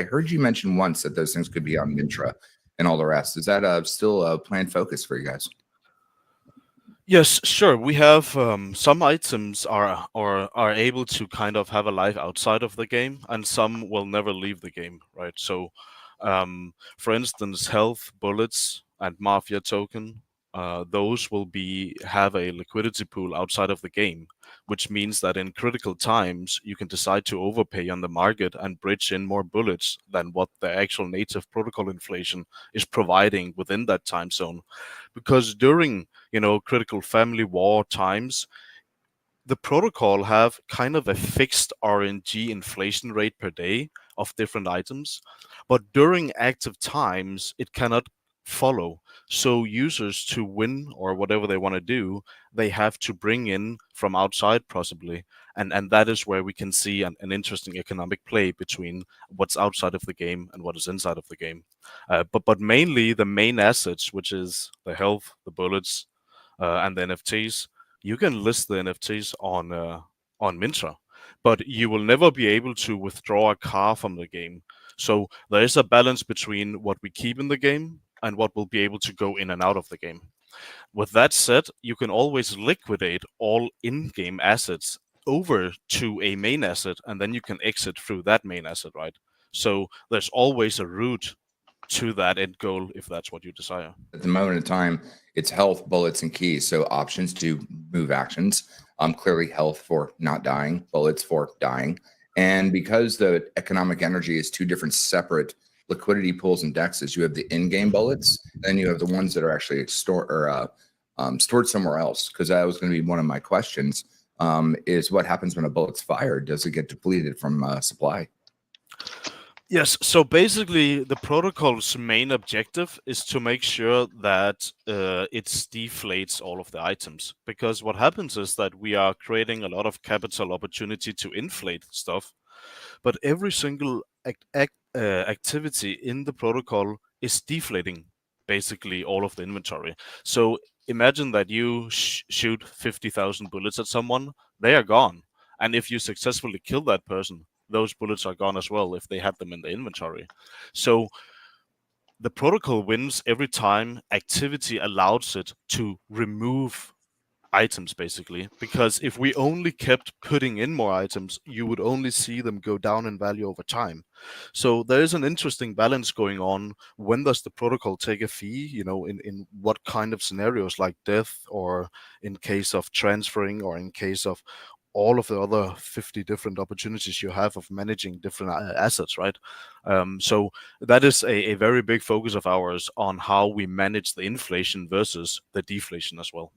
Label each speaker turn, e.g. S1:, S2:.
S1: I heard you mention once that those things could be on Mintra and all the rest. Is that still a planned focus for you guys?
S2: Yes, sure. We have some items are able to kind of have a life outside of the game, and some will never leave the game, right? So, for instance, health, bullets, and mafia token, those will have a liquidity pool outside of the game, which means that in critical times you can decide to overpay on the market and bridge in more bullets than what the actual native protocol inflation is providing within that time zone, because during critical family war times, the protocol have kind of a fixed RNG inflation rate per day of different items, but during active times it cannot follow. So users, to win or whatever they want to do, they have to bring in from outside possibly, and that is where we can see an interesting economic play between what's outside of the game and what is inside of the game. But mainly the main assets, which is the health, the bullets, and the NFTs, you can list the NFTs on Mintra, but you will never be able to withdraw a car from the game. So there is a balance between what we keep in the game and what will be able to go in and out of the game. With that said, you can always liquidate all in-game assets over to a main asset, and then you can exit through that main asset, right? So there's always a route to that end goal if that's what you desire.
S1: At the moment in time, it's health, bullets, and keys. So options to move actions. Clearly health for not dying, bullets for dying. And because the economic energy is two different separate liquidity pools and dexes, you have the in-game bullets, then you have the ones that are actually stored somewhere else. Because that was going to be one of my questions, is what happens when a bullet's fired? Does it get depleted from supply?
S2: Yes, so basically the protocol's main objective is to make sure that it deflates all of the items. Because what happens is that we are creating a lot of capital opportunity to inflate stuff, but every single activity in the protocol is deflating basically all of the inventory. So imagine that you shoot 50,000 bullets at someone, they are gone. And if you successfully kill that person, those bullets are gone as well if they had them in the inventory. So the protocol wins every time activity allows it to remove items, basically, because if we only kept putting in more items, you would only see them go down in value over time. So there is an interesting balance going on. When does the protocol take a fee, in what kind of scenarios, like death, or in case of transferring, or in case of all of the other 50 different opportunities you have of managing different assets, right? So that is a very big focus of ours on how we manage the inflation versus the deflation as well.